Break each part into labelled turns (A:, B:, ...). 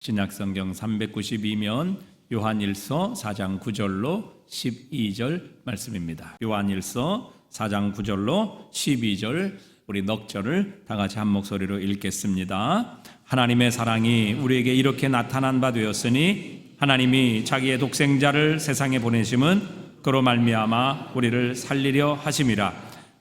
A: 신약성경 392면 요한일서 4장 9절로 12절 말씀입니다. 요한일서 4장 9절로 12절 우리 넉 절을 다 같이 한 목소리로 읽겠습니다. 하나님의 사랑이 우리에게 이렇게 나타난 바 되었으니 하나님이 자기의 독생자를 세상에 보내심은 그로 말미암아 우리를 살리려 하심이라.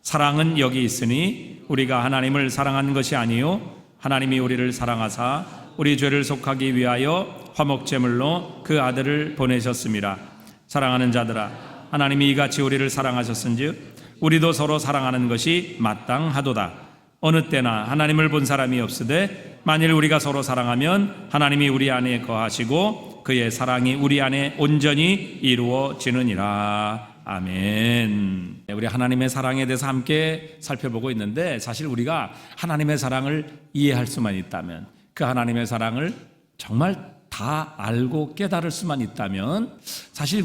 A: 사랑은 여기 있으니 우리가 하나님을 사랑한 것이 아니요 하나님이 우리를 사랑하사 우리 죄를 속하기 위하여 화목제물로 그 아들을 보내셨습니다. 사랑하는 자들아, 하나님이 이같이 우리를 사랑하셨은즉 우리도 서로 사랑하는 것이 마땅하도다. 어느 때나 하나님을 본 사람이 없으되 만일 우리가 서로 사랑하면 하나님이 우리 안에 거하시고 그의 사랑이 우리 안에 온전히 이루어지느니라. 아멘. 우리 하나님의 사랑에 대해서 함께 살펴보고 있는데, 사실 우리가 하나님의 사랑을 이해할 수만 있다면, 그 하나님의 사랑을 정말 다 알고 깨달을 수만 있다면, 사실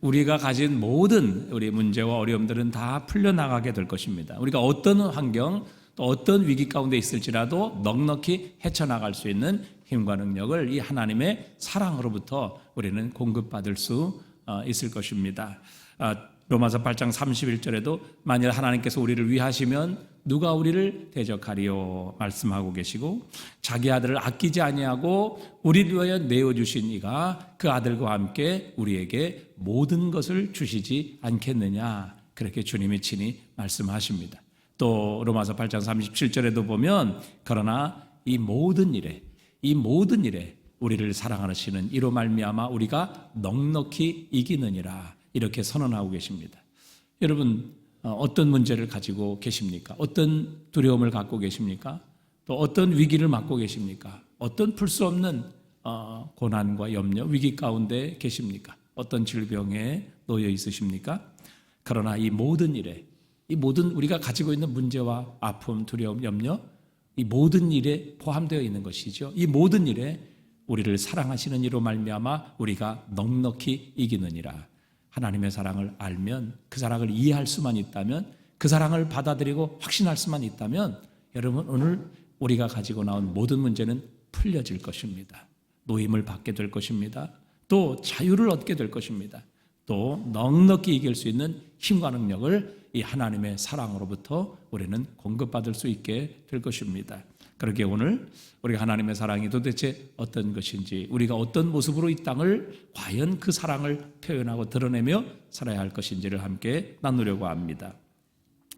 A: 우리가 가진 모든 우리 문제와 어려움들은 다 풀려나가게 될 것입니다. 우리가 어떤 환경 또 어떤 위기 가운데 있을지라도 넉넉히 헤쳐나갈 수 있는 힘과 능력을 이 하나님의 사랑으로부터 우리는 공급받을 수 있을 것입니다. 로마서 8장 31절에도 만일 하나님께서 우리를 위하시면 누가 우리를 대적하리요 말씀하고 계시고, 자기 아들을 아끼지 아니하고 우리를 위하여 내어주신 이가 그 아들과 함께 우리에게 모든 것을 주시지 않겠느냐, 그렇게 주님이 친히 말씀하십니다. 또 로마서 8장 37절에도 보면 그러나 이 모든 일에 우리를 사랑하시는 이로 말미암아 우리가 넉넉히 이기느니라, 이렇게 선언하고 계십니다. 여러분, 어떤 문제를 가지고 계십니까? 어떤 두려움을 갖고 계십니까? 또 어떤 위기를 맞고 계십니까? 어떤 풀 수 없는 고난과 염려, 위기 가운데 계십니까? 어떤 질병에 놓여 있으십니까? 그러나 이 모든 우리가 가지고 있는 문제와 아픔, 두려움, 염려, 이 모든 일에 포함되어 있는 것이죠. 이 모든 일에 우리를 사랑하시는 이로 말미암아 우리가 넉넉히 이기느니라. 하나님의 사랑을 알면, 그 사랑을 이해할 수만 있다면, 그 사랑을 받아들이고 확신할 수만 있다면, 여러분, 오늘 우리가 가지고 나온 모든 문제는 풀려질 것입니다. 노임을 받게 될 것입니다. 또 자유를 얻게 될 것입니다. 또 넉넉히 이길 수 있는 힘과 능력을 이 하나님의 사랑으로부터 우리는 공급받을 수 있게 될 것입니다. 그렇게 오늘 우리가 하나님의 사랑이 도대체 어떤 것인지, 우리가 어떤 모습으로 이 땅을 과연 그 사랑을 표현하고 드러내며 살아야 할 것인지를 함께 나누려고 합니다.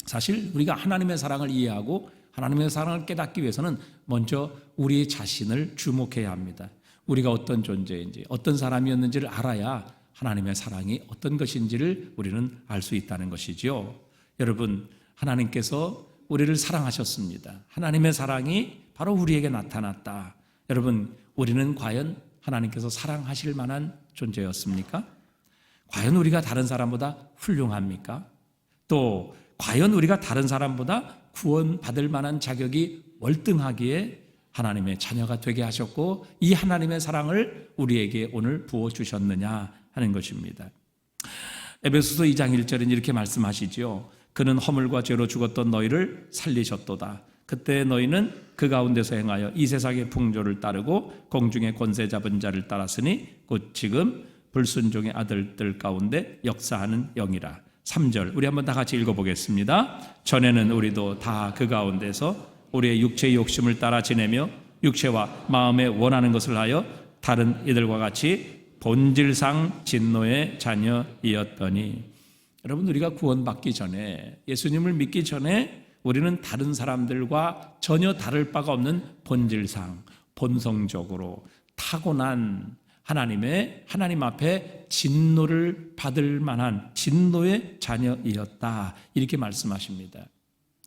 A: 사실 우리가 하나님의 사랑을 이해하고 하나님의 사랑을 깨닫기 위해서는 먼저 우리 자신을 주목해야 합니다. 우리가 어떤 존재인지, 어떤 사람이었는지를 알아야 하나님의 사랑이 어떤 것인지를 우리는 알 수 있다는 것이죠. 여러분, 하나님께서 우리를 사랑하셨습니다. 하나님의 사랑이 바로 우리에게 나타났다. 여러분, 우리는 과연 하나님께서 사랑하실 만한 존재였습니까? 과연 우리가 다른 사람보다 훌륭합니까? 또 과연 우리가 다른 사람보다 구원받을 만한 자격이 월등하기에 하나님의 자녀가 되게 하셨고, 이 하나님의 사랑을 우리에게 오늘 부어주셨느냐 하는 것입니다. 에베소서 2장 1절은 이렇게 말씀하시죠. 그는 허물과 죄로 죽었던 너희를 살리셨도다. 그때 너희는 그 가운데서 행하여 이 세상의 풍조를 따르고 공중의 권세 잡은 자를 따랐으니 곧 지금 불순종의 아들들 가운데 역사하는 영이라. 3절 우리 한번 다 같이 읽어보겠습니다. 전에는 우리도 다 그 가운데서 우리의 육체의 욕심을 따라 지내며 육체와 마음에 원하는 것을 하여 다른 이들과 같이 본질상 진노의 자녀이었더니. 여러분, 우리가 구원받기 전에, 예수님을 믿기 전에 우리는 다른 사람들과 전혀 다를 바가 없는 본질상, 본성적으로 타고난 하나님 앞에 진노를 받을 만한 진노의 자녀이었다, 이렇게 말씀하십니다.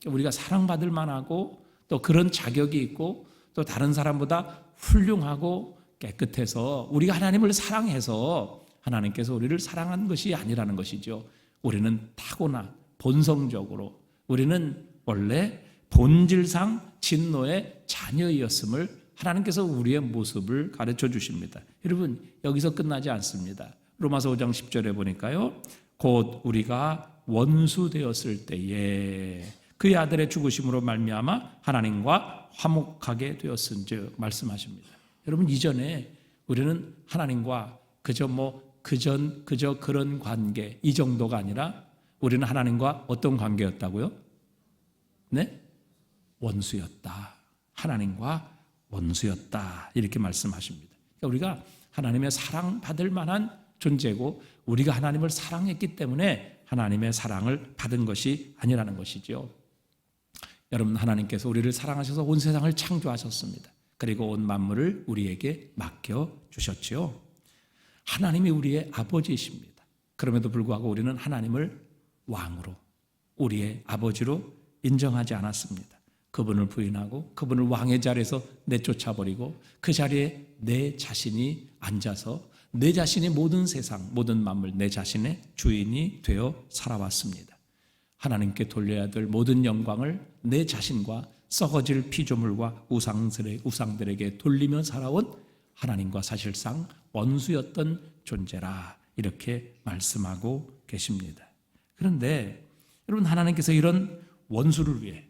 A: 우리가 사랑받을 만하고 또 그런 자격이 있고 또 다른 사람보다 훌륭하고 깨끗해서 우리가 하나님을 사랑해서 하나님께서 우리를 사랑한 것이 아니라는 것이죠. 우리는 타고난 본성적으로 우리는 원래 본질상 진노의 자녀이었음을 하나님께서 우리의 모습을 가르쳐 주십니다. 여러분, 여기서 끝나지 않습니다. 로마서 5장 10절에 보니까요, 곧 우리가 원수 되었을 때에 그의 아들의 죽으심으로 말미암아 하나님과 화목하게 되었은즉 말씀하십니다. 여러분, 이전에 우리는 하나님과 그저 그런 관계, 이 정도가 아니라 우리는 하나님과 어떤 관계였다고요? 네? 원수였다. 하나님과 원수였다. 이렇게 말씀하십니다. 그러니까 우리가 하나님의 사랑받을 만한 존재고, 우리가 하나님을 사랑했기 때문에 하나님의 사랑을 받은 것이 아니라는 것이죠. 여러분, 하나님께서 우리를 사랑하셔서 온 세상을 창조하셨습니다. 그리고 온 만물을 우리에게 맡겨주셨지요. 하나님이 우리의 아버지이십니다. 그럼에도 불구하고 우리는 하나님을 왕으로, 우리의 아버지로 인정하지 않았습니다. 그분을 부인하고 그분을 왕의 자리에서 내쫓아버리고 그 자리에 내 자신이 앉아서 내 자신이 모든 세상, 모든 만물, 내 자신의 주인이 되어 살아왔습니다. 하나님께 돌려야 될 모든 영광을 내 자신과 썩어질 피조물과 우상들에게 돌리며 살아온 하나님과 사실상 원수였던 존재라, 이렇게 말씀하고 계십니다. 그런데 여러분, 하나님께서 이런 원수를 위해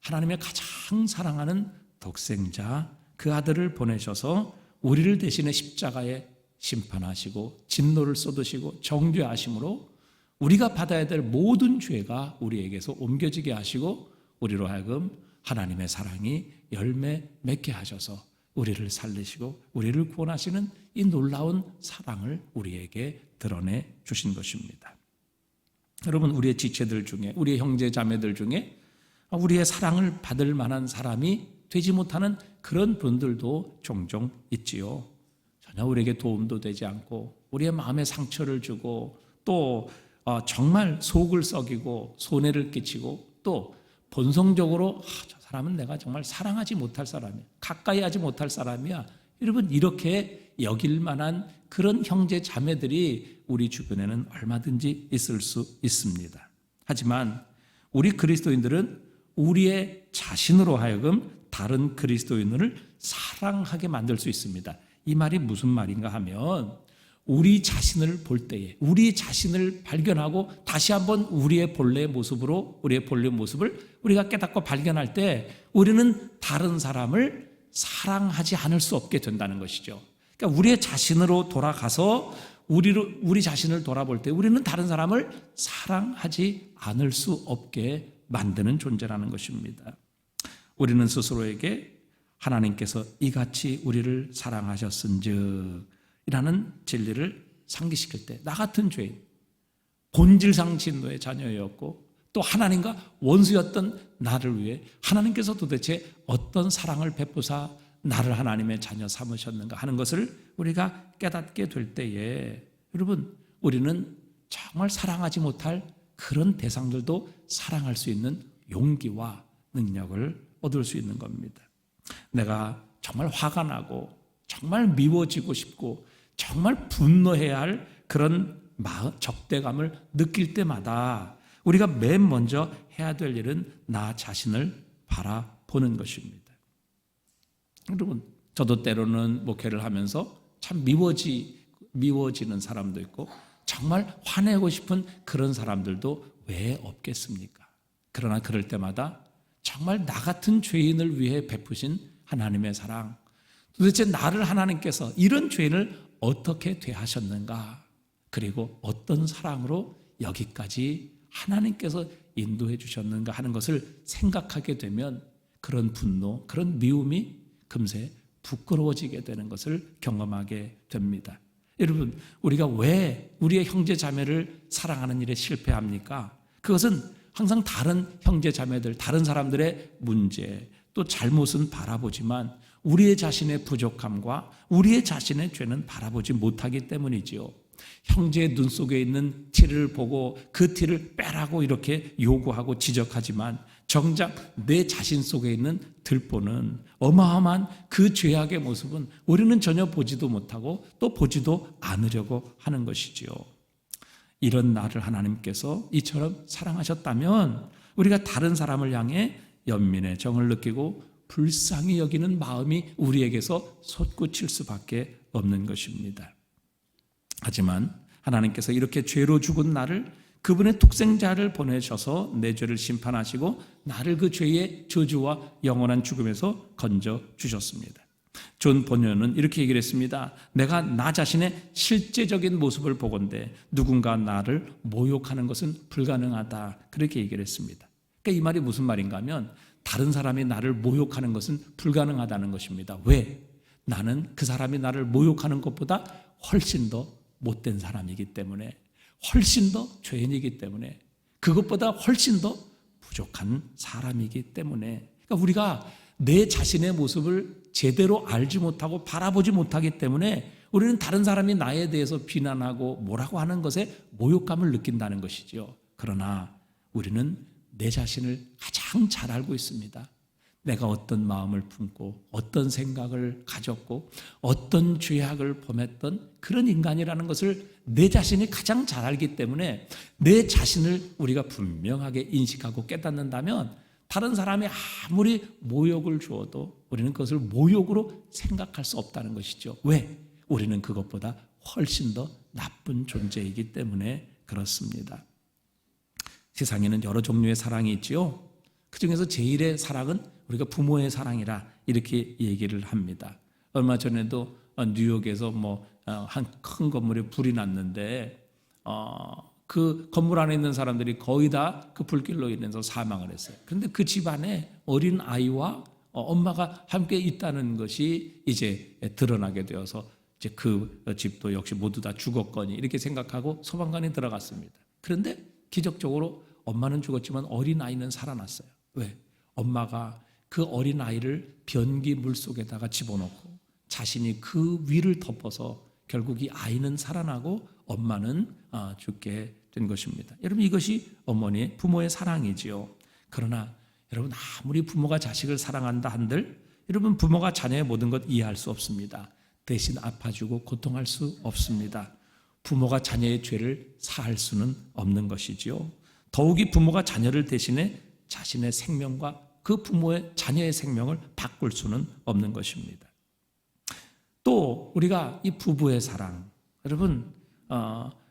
A: 하나님의 가장 사랑하는 독생자 그 아들을 보내셔서 우리를 대신해 십자가에 심판하시고 진노를 쏟으시고 정죄하심으로 우리가 받아야 될 모든 죄가 우리에게서 옮겨지게 하시고 우리로 하여금 하나님의 사랑이 열매 맺게 하셔서 우리를 살리시고 우리를 구원하시는 이 놀라운 사랑을 우리에게 드러내 주신 것입니다. 여러분, 우리의 지체들 중에, 우리의 형제 자매들 중에 우리의 사랑을 받을 만한 사람이 되지 못하는 그런 분들도 종종 있지요. 전혀 우리에게 도움도 되지 않고 우리의 마음에 상처를 주고 또 정말 속을 썩이고 손해를 끼치고 또 본성적으로 저 사람은 내가 정말 사랑하지 못할 사람이야, 가까이 하지 못할 사람이야, 여러분, 이렇게 여길 만한 그런 형제 자매들이 우리 주변에는 얼마든지 있을 수 있습니다. 하지만 우리 그리스도인들은 우리의 자신으로 하여금 다른 그리스도인을 사랑하게 만들 수 있습니다. 이 말이 무슨 말인가 하면, 우리 자신을 볼 때에, 우리 자신을 발견하고 다시 한번 우리의 본래 모습을 우리가 깨닫고 발견할 때 우리는 다른 사람을 사랑하지 않을 수 없게 된다는 것이죠. 그러니까 우리의 자신으로 돌아가서 우리 자신을 돌아볼 때 우리는 다른 사람을 사랑하지 않을 수 없게 만드는 존재라는 것입니다. 우리는 스스로에게 하나님께서 이같이 우리를 사랑하셨은즉 이라는 진리를 상기시킬 때, 나 같은 죄인, 본질상 진노의 자녀였고 또 하나님과 원수였던 나를 위해 하나님께서 도대체 어떤 사랑을 베푸사 나를 하나님의 자녀 삼으셨는가 하는 것을 우리가 깨닫게 될 때에, 여러분, 우리는 정말 사랑하지 못할 그런 대상들도 사랑할 수 있는 용기와 능력을 얻을 수 있는 겁니다. 내가 정말 화가 나고 정말 미워지고 싶고 정말 분노해야 할 그런 적대감을 느낄 때마다 우리가 맨 먼저 해야 될 일은 나 자신을 바라보는 것입니다. 여러분, 저도 때로는 목회를 하면서 참 미워지는 사람도 있고 정말 화내고 싶은 그런 사람들도 왜 없겠습니까? 그러나 그럴 때마다 정말 나 같은 죄인을 위해 베푸신 하나님의 사랑, 도대체 나를 하나님께서 이런 죄인을 어떻게 대하셨는가, 그리고 어떤 사랑으로 여기까지 하나님께서 인도해 주셨는가 하는 것을 생각하게 되면 그런 분노, 그런 미움이 금세 부끄러워지게 되는 것을 경험하게 됩니다. 여러분, 우리가 왜 우리의 형제 자매를 사랑하는 일에 실패합니까? 그것은 항상 다른 형제 자매들, 다른 사람들의 문제, 또 잘못은 바라보지만 우리의 자신의 부족함과 우리의 자신의 죄는 바라보지 못하기 때문이지요. 형제의 눈 속에 있는 티를 보고 그 티를 빼라고 이렇게 요구하고 지적하지만 정작 내 자신 속에 있는 들보는 어마어마한 그 죄악의 모습은 우리는 전혀 보지도 못하고 또 보지도 않으려고 하는 것이지요. 이런 나를 하나님께서 이처럼 사랑하셨다면 우리가 다른 사람을 향해 연민의 정을 느끼고 불쌍히 여기는 마음이 우리에게서 솟구칠 수밖에 없는 것입니다. 하지만 하나님께서 이렇게 죄로 죽은 나를, 그분의 독생자를 보내셔서 내 죄를 심판하시고 나를 그 죄의 저주와 영원한 죽음에서 건져 주셨습니다. 존 번연은 이렇게 얘기를 했습니다. 내가 나 자신의 실제적인 모습을 보건대 누군가 나를 모욕하는 것은 불가능하다. 그렇게 얘기를 했습니다. 그러니까 이 말이 무슨 말인가 하면 다른 사람이 나를 모욕하는 것은 불가능하다는 것입니다. 왜? 나는 그 사람이 나를 모욕하는 것보다 훨씬 더 못된 사람이기 때문에, 훨씬 더 죄인이기 때문에, 그것보다 훨씬 더 부족한 사람이기 때문에. 그러니까 우리가 내 자신의 모습을 제대로 알지 못하고 바라보지 못하기 때문에 우리는 다른 사람이 나에 대해서 비난하고 뭐라고 하는 것에 모욕감을 느낀다는 것이죠. 그러나 우리는 내 자신을 가장 잘 알고 있습니다. 내가 어떤 마음을 품고 어떤 생각을 가졌고 어떤 죄악을 범했던 그런 인간이라는 것을 내 자신이 가장 잘 알기 때문에 내 자신을 우리가 분명하게 인식하고 깨닫는다면 다른 사람이 아무리 모욕을 주어도 우리는 그것을 모욕으로 생각할 수 없다는 것이죠. 왜? 우리는 그것보다 훨씬 더 나쁜 존재이기 때문에 그렇습니다. 세상에는 여러 종류의 사랑이 있지요. 그 중에서 제일의 사랑은 우리가 부모의 사랑이라 이렇게 얘기를 합니다. 얼마 전에도 뉴욕에서 한 큰 건물에 불이 났는데 그 건물 안에 있는 사람들이 거의 다 그 불길로 인해서 사망을 했어요. 그런데 그 집안에 어린 아이와 엄마가 함께 있다는 것이 이제 드러나게 되어서 이제 그 집도 역시 모두 다 죽었거니 이렇게 생각하고 소방관이 들어갔습니다. 그런데 기적적으로 엄마는 죽었지만 어린 아이는 살아났어요. 왜? 엄마가 그 어린 아이를 변기 물 속에다가 집어넣고 자신이 그 위를 덮어서 결국 이 아이는 살아나고 엄마는 죽게 된 것입니다. 여러분, 이것이 어머니의 부모의 사랑이지요. 그러나 여러분, 아무리 부모가 자식을 사랑한다 한들 여러분, 부모가 자녀의 모든 것 이해할 수 없습니다. 대신 아파주고 고통할 수 없습니다. 부모가 자녀의 죄를 사할 수는 없는 것이지요. 더욱이 부모가 자녀를 대신해 자신의 생명과 그 부모의 자녀의 생명을 바꿀 수는 없는 것입니다. 또 우리가 이 부부의 사랑, 여러분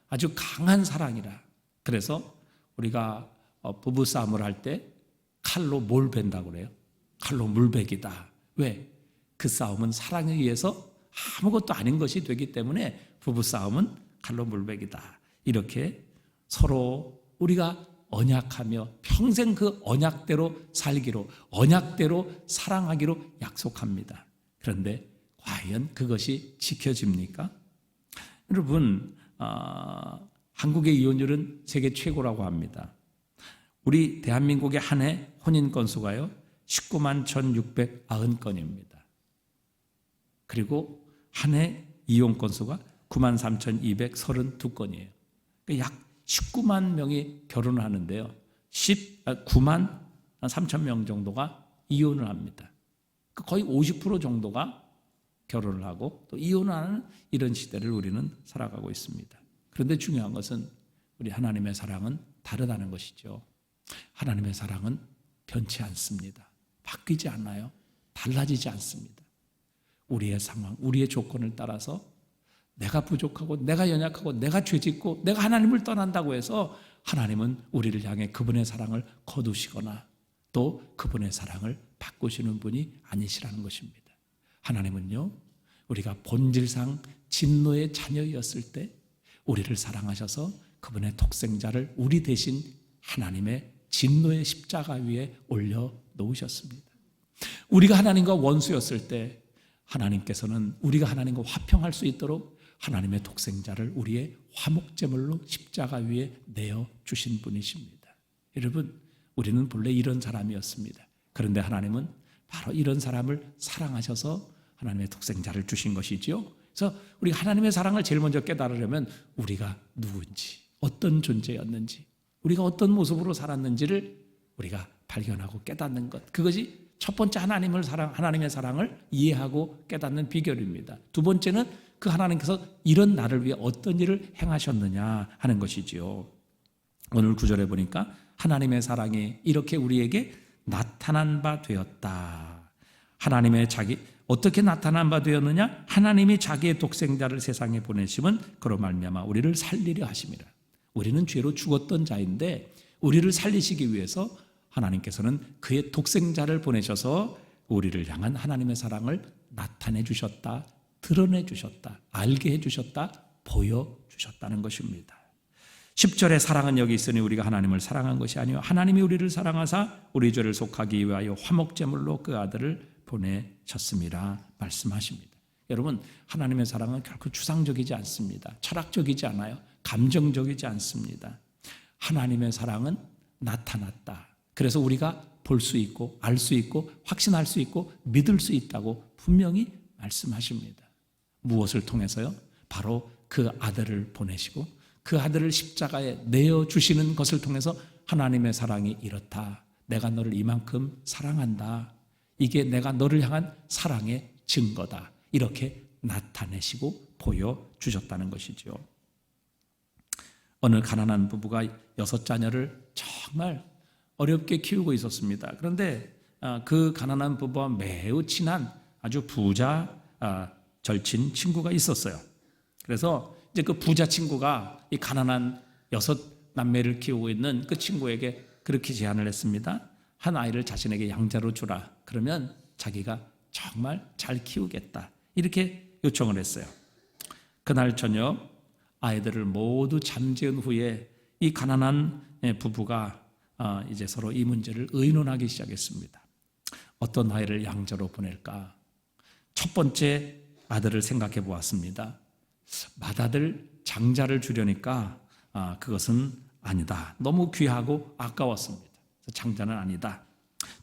A: 아주 강한 사랑이라. 그래서 우리가 부부 싸움을 할 때 칼로 뭘 벤다고 그래요? 칼로 물베기다. 왜? 그 싸움은 사랑에 의해서 아무것도 아닌 것이 되기 때문에 부부 싸움은 칼로 물베기다. 이렇게 서로 우리가 언약하며 평생 그 언약대로 살기로, 언약대로 사랑하기로 약속합니다. 그런데 과연 그것이 지켜집니까? 여러분, 한국의 이혼율은 세계 최고라고 합니다. 우리 대한민국의 한 해 혼인 건수가요 19만 1,690건입니다. 그리고 한 해 이혼 건수가 9만 3,232건이에요. 약 19만 명이 결혼을 하는데요 9만 3천 명 정도가 이혼을 합니다. 거의 50% 정도가 결혼을 하고 또 이혼을 하는 이런 시대를 우리는 살아가고 있습니다. 그런데 중요한 것은 우리 하나님의 사랑은 다르다는 것이죠. 하나님의 사랑은 변치 않습니다. 바뀌지 않아요. 달라지지 않습니다. 우리의 상황, 우리의 조건을 따라서 내가 부족하고 내가 연약하고 내가 죄짓고 내가 하나님을 떠난다고 해서 하나님은 우리를 향해 그분의 사랑을 거두시거나 또 그분의 사랑을 바꾸시는 분이 아니시라는 것입니다. 하나님은요, 우리가 본질상 진노의 자녀였을 때 우리를 사랑하셔서 그분의 독생자를 우리 대신 하나님의 진노의 십자가 위에 올려놓으셨습니다. 우리가 하나님과 원수였을 때 하나님께서는 우리가 하나님과 화평할 수 있도록 하나님의 독생자를 우리의 화목제물로 십자가 위에 내어주신 분이십니다. 여러분, 우리는 본래 이런 사람이었습니다. 그런데 하나님은 바로 이런 사람을 사랑하셔서 하나님의 독생자를 주신 것이지요. 그래서 우리가 하나님의 사랑을 제일 먼저 깨달으려면 우리가 누군지, 어떤 존재였는지, 우리가 어떤 모습으로 살았는지를 우리가 발견하고 깨닫는 것, 그것이 첫 번째 하나님의 사랑을 이해하고 깨닫는 비결입니다. 두 번째는 그 하나님께서 이런 나를 위해 어떤 일을 행하셨느냐 하는 것이지요. 오늘 구절에 보니까 하나님의 사랑이 이렇게 우리에게 나타난 바 되었다. 어떻게 나타난 바 되었느냐? 하나님이 자기의 독생자를 세상에 보내심은 그로 말미암아 우리를 살리려 하심이라. 우리는 죄로 죽었던 자인데 우리를 살리시기 위해서 하나님께서는 그의 독생자를 보내셔서 우리를 향한 하나님의 사랑을 나타내 주셨다, 드러내 주셨다, 알게 해 주셨다, 보여 주셨다는 것입니다. 10절의 사랑은 여기 있으니 우리가 하나님을 사랑한 것이 아니요 하나님이 우리를 사랑하사 우리 죄를 속하기 위하여 화목제물로 그 아들을 보내셨음이라 말씀하십니다. 여러분, 하나님의 사랑은 결코 추상적이지 않습니다. 철학적이지 않아요. 감정적이지 않습니다. 하나님의 사랑은 나타났다. 그래서 우리가 볼 수 있고 알 수 있고 확신할 수 있고 믿을 수 있다고 분명히 말씀하십니다. 무엇을 통해서요? 바로 그 아들을 보내시고 그 아들을 십자가에 내어주시는 것을 통해서 하나님의 사랑이 이렇다. 내가 너를 이만큼 사랑한다. 이게 내가 너를 향한 사랑의 증거다. 이렇게 나타내시고 보여주셨다는 것이죠. 어느 가난한 부부가 6자녀를 정말 어렵게 키우고 있었습니다. 그런데 그 가난한 부부와 매우 친한 아주 부자 절친 친구가 있었어요. 그래서 이제 그 부자 친구가 이 가난한 6남매를 키우고 있는 그 친구에게 그렇게 제안을 했습니다. 한 아이를 자신에게 양자로 주라. 그러면 자기가 정말 잘 키우겠다. 이렇게 요청을 했어요. 그날 저녁 아이들을 모두 잠재운 후에 이 가난한 부부가 이제 서로 이 문제를 의논하기 시작했습니다. 어떤 아이를 양자로 보낼까? 첫 번째 아들을 생각해 보았습니다. 맏아들 장자를 주려니까 그것은 아니다. 너무 귀하고 아까웠습니다. 장자는 아니다.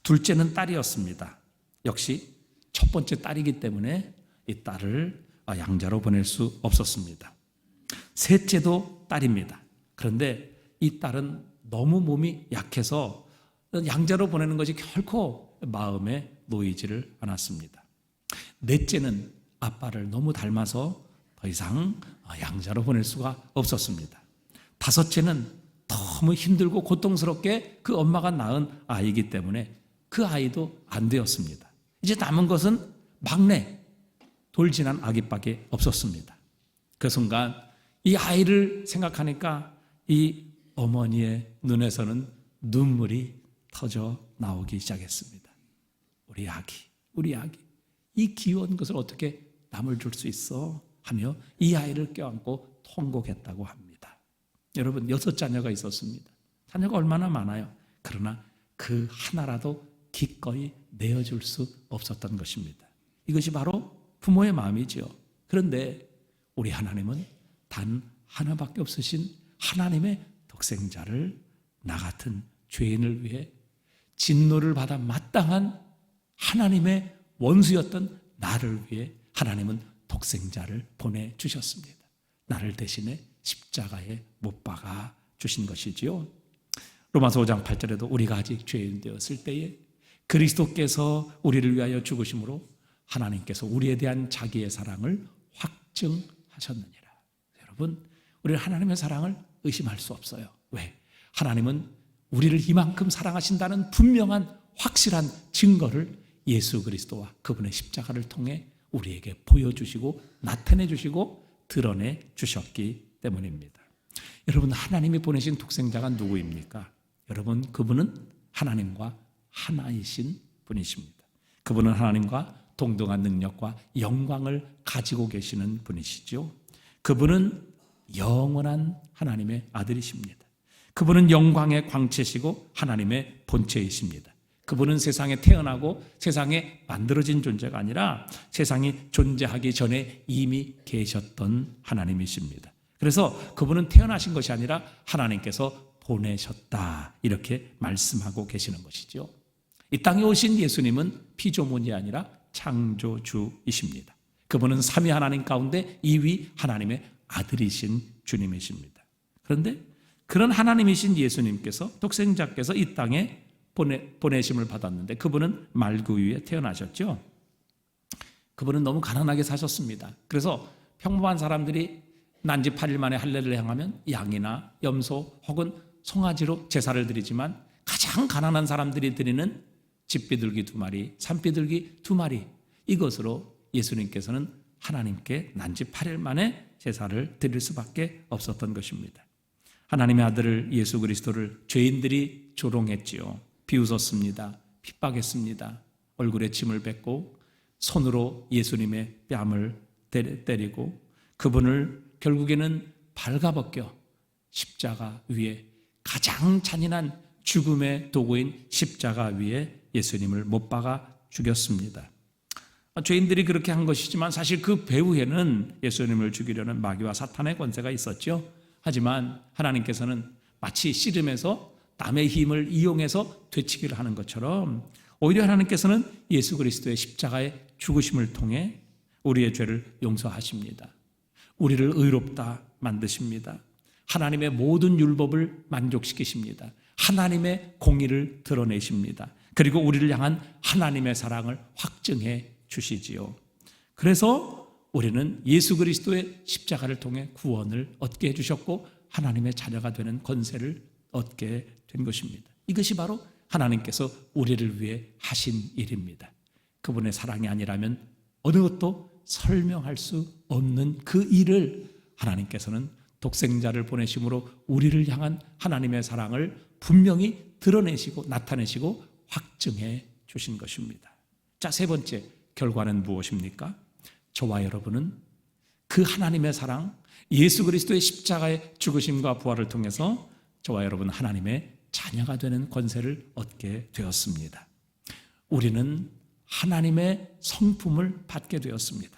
A: 둘째는 딸이었습니다. 역시 첫 번째 딸이기 때문에 이 딸을 양자로 보낼 수 없었습니다. 셋째도 딸입니다. 그런데 이 딸은 너무 몸이 약해서 양자로 보내는 것이 결코 마음에 놓이지를 않았습니다. 넷째는 아빠를 너무 닮아서 더 이상 양자로 보낼 수가 없었습니다. 다섯째는 너무 힘들고 고통스럽게 그 엄마가 낳은 아이이기 때문에 그 아이도 안 되었습니다. 이제 남은 것은 막내, 돌진한 아기밖에 없었습니다. 그 순간 이 아이를 생각하니까 이 어머니의 눈에서는 눈물이 터져 나오기 시작했습니다. 우리 아기, 이 귀여운 것을 어떻게 남을 줄 수 있어? 하며 이 아이를 껴안고 통곡했다고 합니다. 여러분, 6자녀가 있었습니다. 자녀가 얼마나 많아요. 그러나 그 하나라도 기꺼이 내어줄 수 없었던 것입니다. 이것이 바로 부모의 마음이죠. 그런데 우리 하나님은 단 하나밖에 없으신 하나님의 독생자를 나 같은 죄인을 위해 진노를 받아 마땅한 하나님의 원수였던 나를 위해 하나님은 독생자를 보내주셨습니다. 나를 대신에 십자가에 못 박아 주신 것이지요. 로마서 5장 8절에도 우리가 아직 죄인 되었을 때에 그리스도께서 우리를 위하여 죽으심으로 하나님께서 우리에 대한 자기의 사랑을 확증하셨느니라. 여러분, 우리는 하나님의 사랑을 의심할 수 없어요. 왜? 하나님은 우리를 이만큼 사랑하신다는 분명한 확실한 증거를 예수 그리스도와 그분의 십자가를 통해 우리에게 보여주시고 나타내 주시고 드러내 주셨기 때문입니다. 여러분, 하나님이 보내신 독생자가 누구입니까? 여러분, 그분은 하나님과 하나이신 분이십니다. 그분은 하나님과 동등한 능력과 영광을 가지고 계시는 분이시죠. 그분은 영원한 하나님의 아들이십니다. 그분은 영광의 광채시고 하나님의 본체이십니다. 그분은 세상에 태어나고 세상에 만들어진 존재가 아니라 세상이 존재하기 전에 이미 계셨던 하나님이십니다. 그래서 그분은 태어나신 것이 아니라 하나님께서 보내셨다, 이렇게 말씀하고 계시는 것이죠. 이 땅에 오신 예수님은 피조물이 아니라 창조주이십니다. 그분은 삼위 하나님 가운데 2위 하나님의 아들이신 주님이십니다. 그런데 그런 하나님이신 예수님께서, 독생자께서 이 땅에 보내심을 받았는데 그분은 말구유에 태어나셨죠. 그분은 너무 가난하게 사셨습니다. 그래서 평범한 사람들이 난지 8일 만에 할례를 행하면 양이나 염소 혹은 송아지로 제사를 드리지만 가장 가난한 사람들이 드리는 집비둘기 2마리, 산비둘기 2마리, 이것으로 예수님께서는 하나님께 난지 8일 만에 제사를 드릴 수밖에 없었던 것입니다. 하나님의 아들을 예수 그리스도를 죄인들이 조롱했지요. 비웃었습니다. 핍박했습니다. 얼굴에 침을 뱉고 손으로 예수님의 뺨을 때리고 그분을 결국에는 발가벗겨 십자가 위에, 가장 잔인한 죽음의 도구인 십자가 위에 예수님을 못 박아 죽였습니다. 죄인들이 그렇게 한 것이지만 사실 그 배후에는 예수님을 죽이려는 마귀와 사탄의 권세가 있었죠. 하지만 하나님께서는 마치 씨름에서 남의 힘을 이용해서 되치기를 하는 것처럼 오히려 하나님께서는 예수 그리스도의 십자가의 죽으심을 통해 우리의 죄를 용서하십니다. 우리를 의롭다 만드십니다. 하나님의 모든 율법을 만족시키십니다. 하나님의 공의를 드러내십니다. 그리고 우리를 향한 하나님의 사랑을 확증해 주시지요. 그래서 우리는 예수 그리스도의 십자가를 통해 구원을 얻게 해주셨고 하나님의 자녀가 되는 권세를 얻게 된 것입니다. 이것이 바로 하나님께서 우리를 위해 하신 일입니다. 그분의 사랑이 아니라면 어느 것도 설명할 수 없는 그 일을 하나님께서는 독생자를 보내심으로 우리를 향한 하나님의 사랑을 분명히 드러내시고 나타내시고 확증해 주신 것입니다. 자, 세 번째 결과는 무엇입니까? 저와 여러분은 그 하나님의 사랑, 예수 그리스도의 십자가의 죽으심과 부활을 통해서 저와 여러분 하나님의 자녀가 되는 권세를 얻게 되었습니다. 우리는 하나님의 성품을 받게 되었습니다.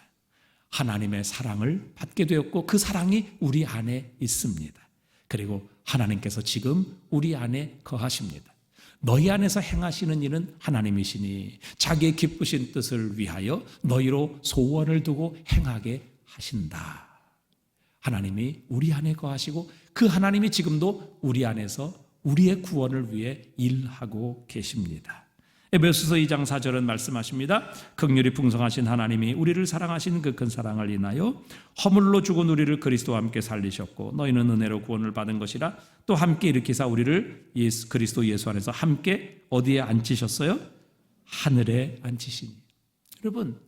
A: 하나님의 사랑을 받게 되었고 그 사랑이 우리 안에 있습니다. 그리고 하나님께서 지금 우리 안에 거하십니다. 너희 안에서 행하시는 일은 하나님이시니 자기의 기쁘신 뜻을 위하여 너희로 소원을 두고 행하게 하신다. 하나님이 우리 안에 거하시고 그 하나님이 지금도 우리 안에서 우리의 구원을 위해 일하고 계십니다. 에베소서 2장 4절은 말씀하십니다. 긍휼이 풍성하신 하나님이 우리를 사랑하신 그 큰 사랑을 인하여 허물로 죽은 우리를 그리스도와 함께 살리셨고 너희는 은혜로 구원을 받은 것이라 또 함께 일으키사 우리를 그리스도 예수 안에서 함께 어디에 앉히셨어요? 하늘에 앉히시니. 여러분,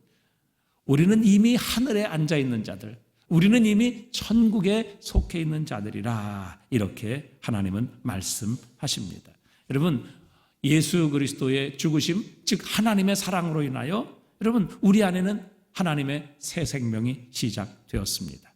A: 우리는 이미 하늘에 앉아 있는 자들, 우리는 이미 천국에 속해 있는 자들이라 이렇게 하나님은 말씀하십니다. 여러분, 예수 그리스도의 죽으심, 즉 하나님의 사랑으로 인하여 여러분 우리 안에는 하나님의 새 생명이 시작되었습니다.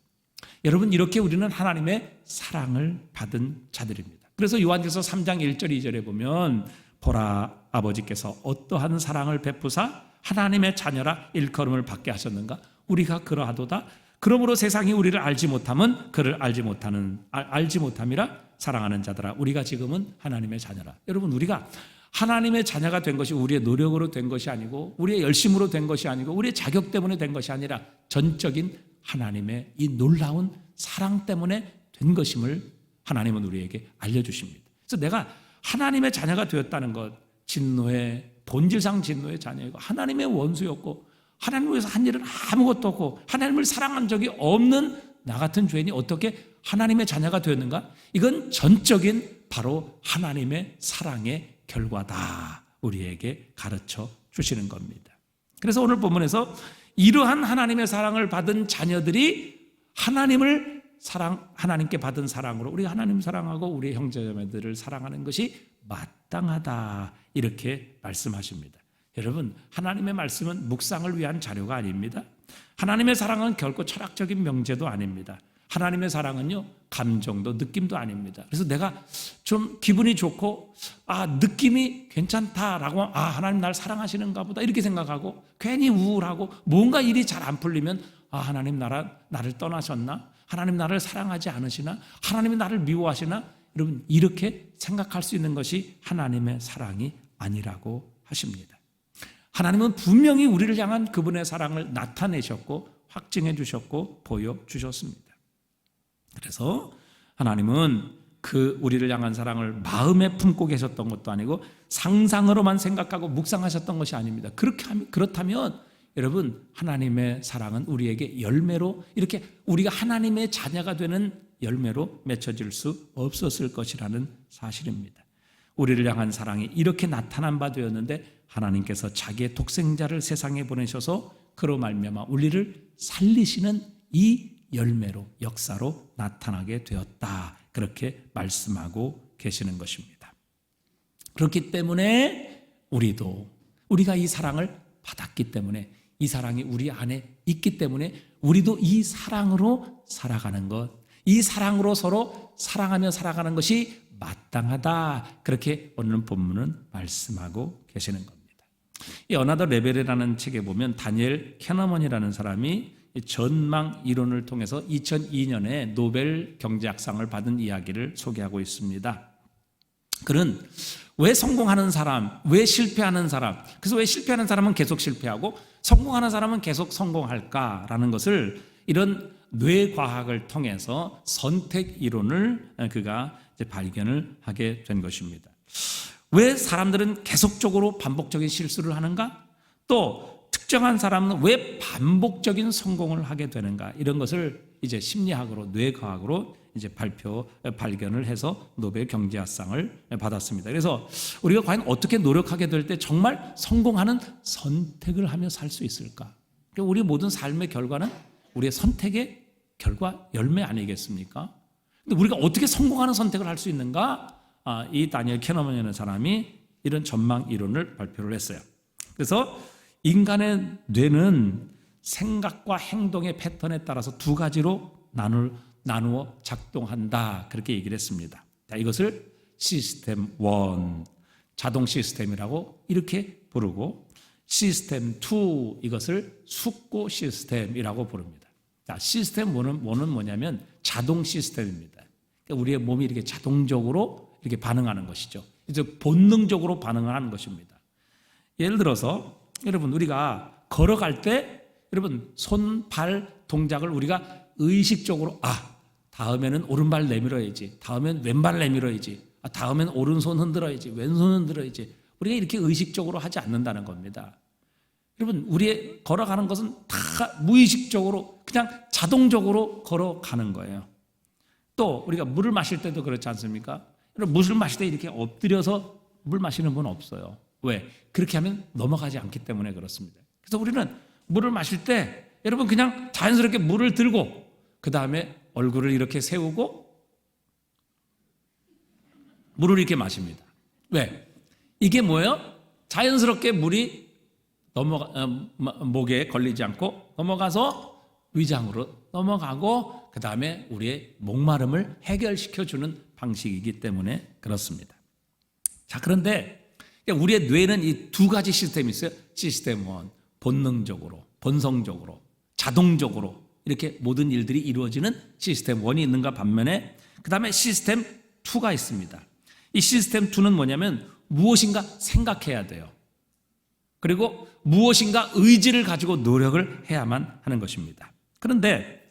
A: 여러분, 이렇게 우리는 하나님의 사랑을 받은 자들입니다. 그래서 요한일서 3장 1절 2절에 보면 보라, 아버지께서 어떠한 사랑을 베푸사 하나님의 자녀라 일컬음을 받게 하셨는가? 우리가 그러하도다. 그러므로 세상이 우리를 알지 못함은 그를 알지 못함이라 사랑하는 자들아. 우리가 지금은 하나님의 자녀라. 여러분, 우리가 하나님의 자녀가 된 것이 우리의 노력으로 된 것이 아니고 우리의 열심으로 된 것이 아니고 우리의 자격 때문에 된 것이 아니라 전적인 하나님의 이 놀라운 사랑 때문에 된 것임을 하나님은 우리에게 알려주십니다. 그래서 내가 하나님의 자녀가 되었다는 것, 본질상 진노의 자녀이고 하나님의 원수였고 하나님을 위해서 한 일은 아무것도 없고 하나님을 사랑한 적이 없는 나 같은 죄인이 어떻게 하나님의 자녀가 되었는가? 이건 전적인 바로 하나님의 사랑의 결과다. 우리에게 가르쳐 주시는 겁니다. 그래서 오늘 본문에서 이러한 하나님의 사랑을 받은 자녀들이 하나님께 받은 사랑으로 우리가 하나님 사랑하고 우리 형제자매들을 사랑하는 것이 마땅하다. 이렇게 말씀하십니다. 여러분, 하나님의 말씀은 묵상을 위한 자료가 아닙니다. 하나님의 사랑은 결코 철학적인 명제도 아닙니다. 하나님의 사랑은요, 감정도 느낌도 아닙니다. 그래서 내가 좀 기분이 좋고 느낌이 괜찮다라고 하나님 나를 사랑하시는가 보다 이렇게 생각하고 괜히 우울하고 뭔가 일이 잘 안 풀리면 하나님 나를 떠나셨나? 하나님 나를 사랑하지 않으시나? 하나님이 나를 미워하시나? 여러분, 이렇게 생각할 수 있는 것이 하나님의 사랑이 아니라고 하십니다. 하나님은 분명히 우리를 향한 그분의 사랑을 나타내셨고 확증해 주셨고 보여주셨습니다. 그래서 하나님은 우리를 향한 사랑을 마음에 품고 계셨던 것도 아니고 상상으로만 생각하고 묵상하셨던 것이 아닙니다. 그렇다면 여러분, 하나님의 사랑은 우리에게 열매로 이렇게 우리가 하나님의 자녀가 되는 열매로 맺혀질 수 없었을 것이라는 사실입니다. 우리를 향한 사랑이 이렇게 나타난 바 되었는데 하나님께서 자기의 독생자를 세상에 보내셔서 그로 말미암아 우리를 살리시는 이 열매로 역사로 나타나게 되었다. 그렇게 말씀하고 계시는 것입니다. 그렇기 때문에 우리가 이 사랑을 받았기 때문에 이 사랑이 우리 안에 있기 때문에 우리도 이 사랑으로 살아가는 것, 이 사랑으로 서로 사랑하며 살아가는 것이 마땅하다. 그렇게 오늘 본문은 말씀하고 계시는 겁니다. 이 어나더 레벨이라는 책에 보면 다니엘 캐너먼이라는 사람이 전망 이론을 통해서 2002년에 노벨 경제학상을 받은 이야기를 소개하고 있습니다. 그는 왜 성공하는 사람, 왜 실패하는 사람, 그래서 왜 실패하는 사람은 계속 실패하고 성공하는 사람은 계속 성공할까라는 것을 이런 뇌과학을 통해서 선택 이론을 그가 이제 발견을 하게 된 것입니다. 왜 사람들은 계속적으로 반복적인 실수를 하는가? 또 특정한 사람은 왜 반복적인 성공을 하게 되는가? 이런 것을 이제 심리학으로, 뇌과학으로 이제 발견을 해서 노벨 경제학상을 받았습니다. 그래서 우리가 과연 어떻게 노력하게 될 때 정말 성공하는 선택을 하며 살 수 있을까? 우리 모든 삶의 결과는 우리의 선택의 결과, 열매 아니겠습니까? 근데 우리가 어떻게 성공하는 선택을 할 수 있는가? 이 다니엘 캐너먼이라는 사람이 이런 전망 이론을 발표를 했어요. 그래서 인간의 뇌는 생각과 행동의 패턴에 따라서 두 가지로 나누어 작동한다. 그렇게 얘기를 했습니다. 자, 이것을 시스템 1, 자동 시스템이라고 이렇게 부르고, 시스템 2, 이것을 숙고 시스템이라고 부릅니다. 자, 시스템 1은 뭐냐면 자동 시스템입니다. 그러니까 우리의 몸이 이렇게 자동적으로 이렇게 반응하는 것이죠. 이제 본능적으로 반응을 하는 것입니다. 예를 들어서 여러분, 우리가 걸어갈 때 여러분 손, 발 동작을 우리가 의식적으로 다음에는 오른발 내밀어야지, 다음엔 왼발 내밀어야지, 다음엔 오른손 흔들어야지, 왼손 흔들어야지, 우리가 이렇게 의식적으로 하지 않는다는 겁니다. 여러분, 우리의 걸어가는 것은 다 무의식적으로 그냥 자동적으로 걸어가는 거예요. 또 우리가 물을 마실 때도 그렇지 않습니까? 여러분, 물을 마실 때 이렇게 엎드려서 물 마시는 분 없어요. 왜? 그렇게 하면 넘어가지 않기 때문에 그렇습니다. 그래서 우리는 물을 마실 때 여러분 그냥 자연스럽게 물을 들고 그 다음에 얼굴을 이렇게 세우고 물을 이렇게 마십니다. 왜? 이게 뭐예요? 자연스럽게 물이 목에 걸리지 않고 넘어가서 위장으로 넘어가고 그 다음에 우리의 목마름을 해결시켜주는 방식이기 때문에 그렇습니다. 자, 그런데 우리의 뇌는 이 두 가지 시스템이 있어요. 시스템 1, 본능적으로, 본성적으로, 자동적으로 이렇게 모든 일들이 이루어지는 시스템 1이 있는가 반면에 그 다음에 시스템 2가 있습니다. 이 시스템 2는 뭐냐면 무엇인가 생각해야 돼요. 그리고 무엇인가 의지를 가지고 노력을 해야만 하는 것입니다. 그런데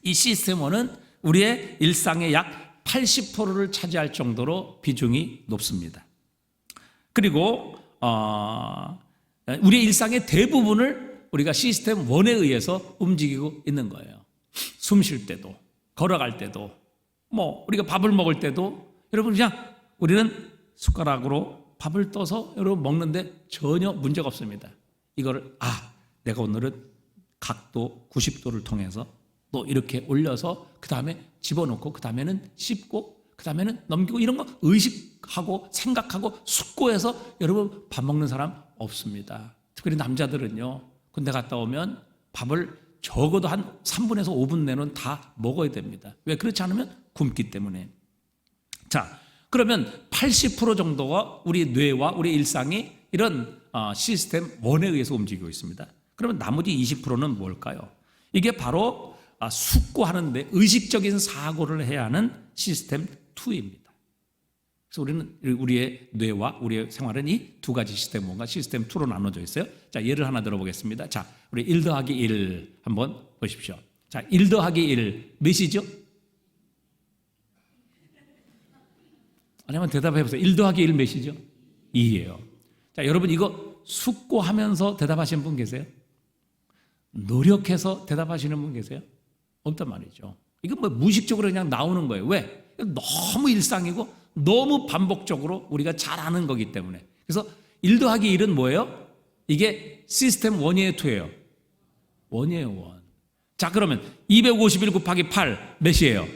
A: 이 시스템 1은 우리의 일상의 약 80%를 차지할 정도로 비중이 높습니다. 그리고 우리의 일상의 대부분을 우리가 시스템 1에 의해서 움직이고 있는 거예요. 숨 쉴 때도, 걸어갈 때도, 우리가 밥을 먹을 때도 여러분 그냥 우리는 숟가락으로 밥을 떠서 여러분 먹는데 전혀 문제가 없습니다. 이거를 내가 오늘은 각도 90도를 통해서 또 이렇게 올려서 그 다음에 집어넣고 그 다음에는 씹고 그 다음에는 넘기고 이런 거 의식하고 생각하고 숙고해서 여러분 밥 먹는 사람 없습니다. 특별히 남자들은요, 군대 갔다 오면 밥을 적어도 한 3분에서 5분 내는 다 먹어야 됩니다. 왜? 그렇지 않으면 굶기 때문에. 자, 그러면 80% 정도가 우리 뇌와 우리 일상이 이런 시스템 1에 의해서 움직이고 있습니다. 그러면 나머지 20%는 뭘까요? 이게 바로 숙고하는데 의식적인 사고를 해야 하는 시스템 2입니다. 그래서 우리는 우리의 뇌와 우리의 생활은 이 두 가지 시스템 1과 시스템 2로 나눠져 있어요. 자, 예를 하나 들어보겠습니다. 자, 우리 1 더하기 1 한번 보십시오. 자, 1 더하기 1 몇이죠? 아니, 한번 대답해 보세요. 1 더하기 1 몇이죠? 2예요. 자, 여러분 이거 숙고하면서 대답하시는 분 계세요? 노력해서 대답하시는 분 계세요? 없단 말이죠. 이거 무의식적으로 그냥 나오는 거예요. 왜? 너무 일상이고 너무 반복적으로 우리가 잘 아는 거기 때문에. 그래서 1 더하기 1은 뭐예요? 이게 시스템 1이에요, 2예요? 1이에요, 1. 자, 그러면 251 곱하기 8 몇이에요?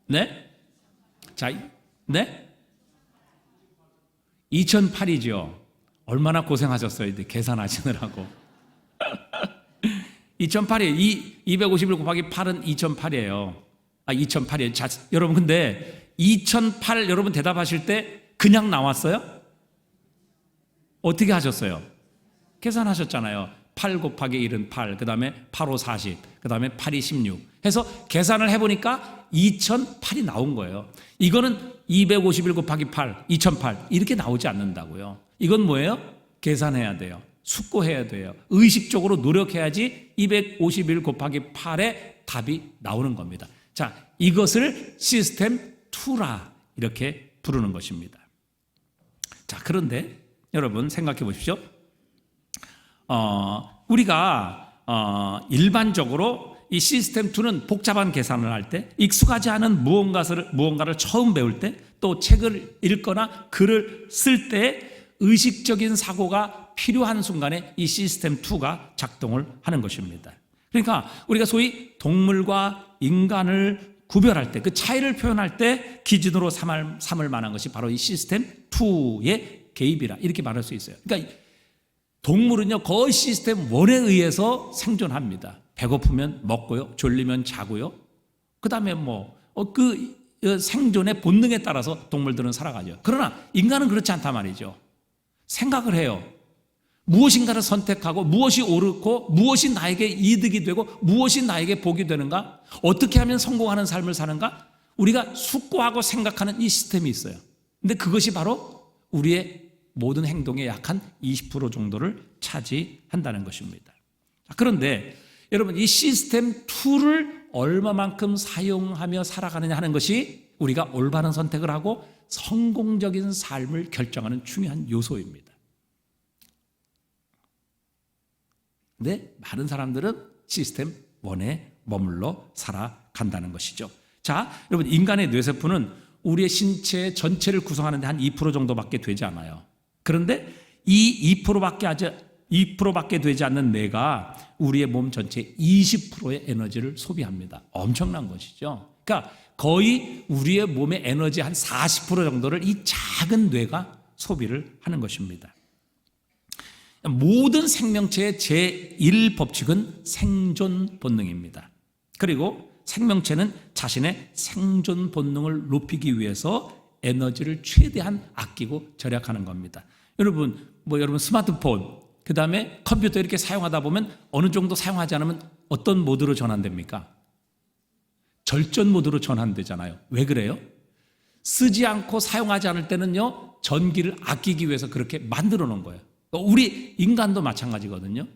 A: 네? 자, 네? 2008이죠. 얼마나 고생하셨어요, 이제 계산하시느라고. 2008이에요. 251 곱하기 8은 2008이에요. 2008이에요. 자, 여러분, 근데 2008 여러분 대답하실 때 그냥 나왔어요? 어떻게 하셨어요? 계산하셨잖아요. 8 곱하기 1은 8, 그 다음에 8, 5, 40, 그 다음에 8이 16 해서 계산을 해보니까 2008이 나온 거예요. 이거는 251 곱하기 8, 2008 이렇게 나오지 않는다고요. 이건 뭐예요? 계산해야 돼요. 숙고해야 돼요. 의식적으로 노력해야지 251 곱하기 8의 답이 나오는 겁니다. 자, 이것을 시스템 2라 이렇게 부르는 것입니다. 자, 그런데 여러분 생각해 보십시오. 우리가 일반적으로 이 시스템 2는 복잡한 계산을 할 때, 익숙하지 않은 무언가를 처음 배울 때, 또 책을 읽거나 글을 쓸 때 의식적인 사고가 필요한 순간에 이 시스템 2가 작동을 하는 것입니다. 그러니까 우리가 소위 동물과 인간을 구별할 때, 그 차이를 표현할 때 기준으로 삼을 만한 것이 바로 이 시스템 2의 개입이라 이렇게 말할 수 있어요. 그러니까 동물은요 거의 시스템 1에 의해서 생존합니다. 배고프면 먹고요, 졸리면 자고요. 그 다음에 그 생존의 본능에 따라서 동물들은 살아가죠. 그러나 인간은 그렇지 않단 말이죠. 생각을 해요. 무엇인가를 선택하고 무엇이 옳고 무엇이 나에게 이득이 되고 무엇이 나에게 복이 되는가, 어떻게 하면 성공하는 삶을 사는가, 우리가 숙고하고 생각하는 이 시스템이 있어요. 근데 그것이 바로 우리의 모든 행동의 약 한 20% 정도를 차지한다는 것입니다. 그런데 여러분, 이 시스템 2를 얼마만큼 사용하며 살아가느냐 하는 것이 우리가 올바른 선택을 하고 성공적인 삶을 결정하는 중요한 요소입니다. 근데 많은 사람들은 시스템 1에 머물러 살아간다는 것이죠. 자, 여러분, 인간의 뇌세포는 우리의 신체 전체를 구성하는 데 한 2% 정도밖에 되지 않아요. 그런데 이 2%밖에 되지 않는 뇌가 우리의 몸 전체의 20%의 에너지를 소비합니다. 엄청난 것이죠. 그러니까 거의 우리의 몸의 에너지 한 40% 정도를 이 작은 뇌가 소비를 하는 것입니다. 모든 생명체의 제1법칙은 생존 본능입니다. 그리고 생명체는 자신의 생존 본능을 높이기 위해서 에너지를 최대한 아끼고 절약하는 겁니다. 여러분 스마트폰, 그 다음에 컴퓨터 이렇게 사용하다 보면 어느 정도 사용하지 않으면 어떤 모드로 전환됩니까? 절전 모드로 전환되잖아요. 왜 그래요? 쓰지 않고 사용하지 않을 때는요, 전기를 아끼기 위해서 그렇게 만들어 놓은 거예요. 우리 인간도 마찬가지거든요.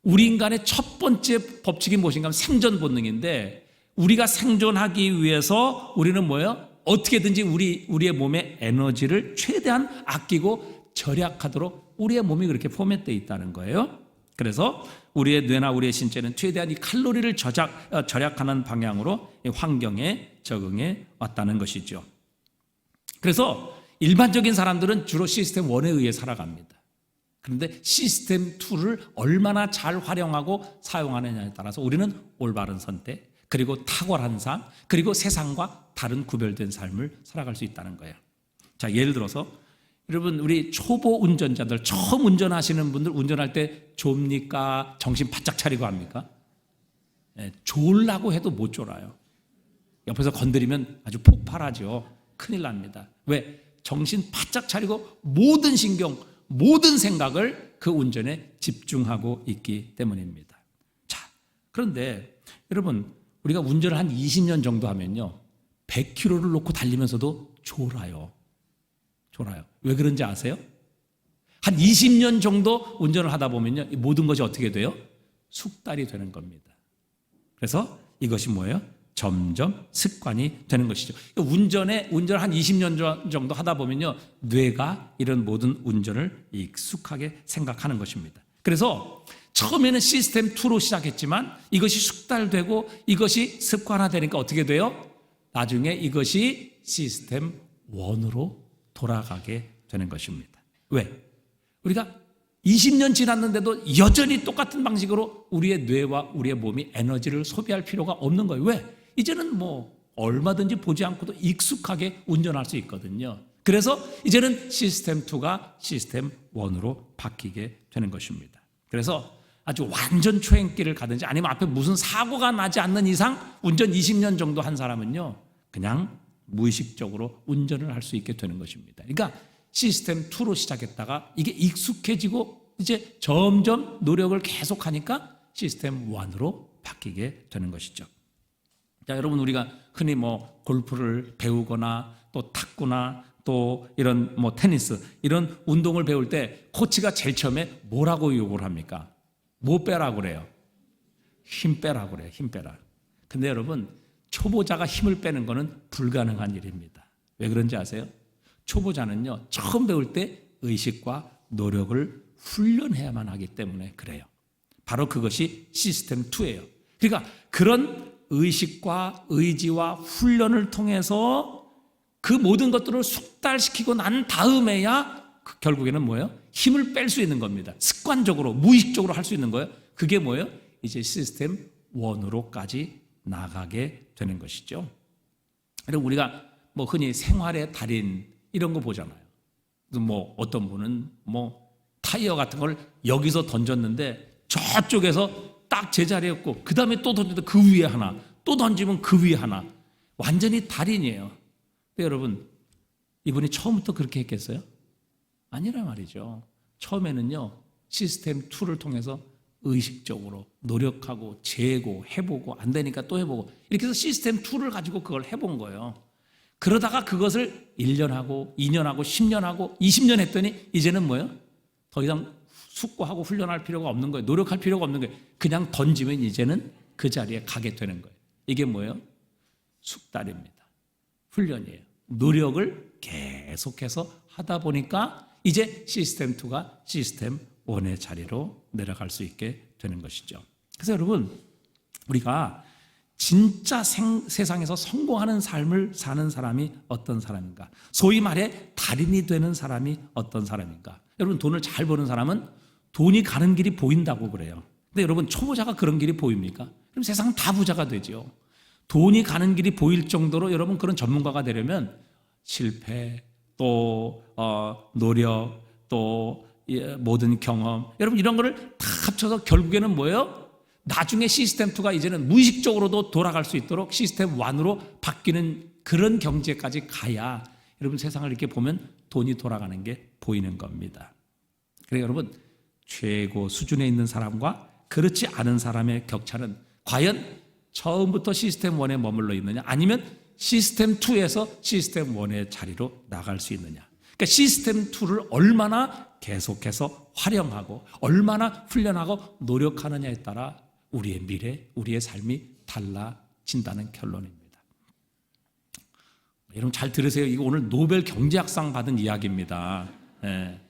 A: 우리 인간의 첫 번째 법칙이 무엇인가 하면 생존 본능인데, 우리가 생존하기 위해서 우리는 뭐예요? 어떻게든지 우리의 몸의 에너지를 최대한 아끼고 절약하도록 우리의 몸이 그렇게 포맷되어 있다는 거예요. 그래서 우리의 뇌나 우리의 신체는 최대한 이 칼로리를 절약하는 방향으로 환경에 적응해 왔다는 것이죠. 그래서 일반적인 사람들은 주로 시스템 1에 의해 살아갑니다. 그런데 시스템 2를 얼마나 잘 활용하고 사용하느냐에 따라서 우리는 올바른 선택, 그리고 탁월한 삶, 그리고 세상과 다른 구별된 삶을 살아갈 수 있다는 거예요. 자, 예를 들어서 여러분, 우리 초보 운전자들, 처음 운전하시는 분들 운전할 때 졸립니까? 정신 바짝 차리고 합니까? 졸라고 해도 못 졸아요. 옆에서 건드리면 아주 폭발하죠. 큰일 납니다. 왜? 정신 바짝 차리고 모든 신경, 모든 생각을 그 운전에 집중하고 있기 때문입니다. 자, 그런데 여러분, 우리가 운전을 한 20년 정도 하면요, 100km를 놓고 달리면서도 졸아요. 왜 그런지 아세요? 한 20년 정도 운전을 하다 보면요, 모든 것이 어떻게 돼요? 숙달이 되는 겁니다. 그래서 이것이 뭐예요? 점점 습관이 되는 것이죠. 운전을 한 20년 정도 하다 보면요, 뇌가 이런 모든 운전을 익숙하게 생각하는 것입니다. 그래서 처음에는 시스템 2로 시작했지만 이것이 숙달되고 이것이 습관화되니까 어떻게 돼요? 나중에 이것이 시스템 1으로 돌아가게 되는 것입니다. 왜? 우리가 20년 지났는데도 여전히 똑같은 방식으로 우리의 뇌와 우리의 몸이 에너지를 소비할 필요가 없는 거예요. 왜? 이제는 얼마든지 보지 않고도 익숙하게 운전할 수 있거든요. 그래서 이제는 시스템 2가 시스템 1으로 바뀌게 되는 것입니다. 그래서 아주 완전 초행길을 가든지 아니면 앞에 무슨 사고가 나지 않는 이상 운전 20년 정도 한 사람은요, 그냥 무의식적으로 운전을 할 수 있게 되는 것입니다. 그러니까 시스템 2로 시작했다가 이게 익숙해지고 이제 점점 노력을 계속하니까 시스템 1으로 바뀌게 되는 것이죠. 자, 여러분, 우리가 흔히 뭐 골프를 배우거나 또 탁구나 또 이런 뭐 테니스 이런 운동을 배울 때 코치가 제일 처음에 뭐라고 요구를 합니까? 뭐 빼라고 그래요? 힘 빼라고 그래요. 힘 빼라. 근데 여러분, 초보자가 힘을 빼는 거는 불가능한 일입니다. 왜 그런지 아세요? 초보자는요, 처음 배울 때 의식과 노력을 훈련해야만 하기 때문에 그래요. 바로 그것이 시스템 2예요. 그러니까 그런 의식과 의지와 훈련을 통해서 그 모든 것들을 숙달시키고 난 다음에야 결국에는 뭐예요? 힘을 뺄 수 있는 겁니다. 습관적으로, 무의식적으로 할 수 있는 거예요. 그게 뭐예요? 이제 시스템 1으로까지 나가게 되는 것이죠. 그리고 우리가 뭐 흔히 생활의 달인 이런 거 보잖아요. 뭐 어떤 분은 뭐 타이어 같은 걸 여기서 던졌는데 저쪽에서 딱 제자리였고 그 다음에 또 던져도 그 위에 하나, 또 던지면 그 위에 하나. 완전히 달인이에요. 근데 여러분, 이분이 처음부터 그렇게 했겠어요? 아니란 말이죠. 처음에는요, 시스템 2를 통해서 의식적으로 노력하고 재고 해보고 안 되니까 또 해보고 이렇게 해서 시스템 2를 가지고 그걸 해본 거예요. 그러다가 그것을 1년 하고 2년 하고 10년 하고 20년 했더니 이제는 뭐예요? 더 이상 숙고하고 훈련할 필요가 없는 거예요. 노력할 필요가 없는 거예요. 그냥 던지면 이제는 그 자리에 가게 되는 거예요. 이게 뭐예요? 숙달입니다. 훈련이에요. 노력을 계속해서 하다 보니까 이제 시스템 2가 시스템 1의 자리로 내려갈 수 있게 되는 것이죠. 그래서 여러분, 우리가 진짜 세상에서 성공하는 삶을 사는 사람이 어떤 사람인가? 소위 말해 달인이 되는 사람이 어떤 사람인가? 여러분, 돈을 잘 버는 사람은 돈이 가는 길이 보인다고 그래요. 근데 여러분, 초보자가 그런 길이 보입니까? 그럼 세상 다 부자가 되죠. 돈이 가는 길이 보일 정도로 여러분 그런 전문가가 되려면 실패, 또 노력, 또 모든 경험, 여러분 이런 거를 다 합쳐서 결국에는 뭐예요? 나중에 시스템 2가 이제는 무의식적으로도 돌아갈 수 있도록 시스템 1으로 바뀌는 그런 경지까지 가야 여러분 세상을 이렇게 보면 돈이 돌아가는 게 보이는 겁니다. 그래서 여러분, 최고 수준에 있는 사람과 그렇지 않은 사람의 격차는 과연 처음부터 시스템 1에 머물러 있느냐, 아니면 시스템 2에서 시스템 1의 자리로 나갈 수 있느냐. 그러니까 시스템 2를 얼마나 계속해서 활용하고 얼마나 훈련하고 노력하느냐에 따라 우리의 미래, 우리의 삶이 달라진다는 결론입니다. 여러분 잘 들으세요. 이거 오늘 노벨 경제학상 받은 이야기입니다. 네.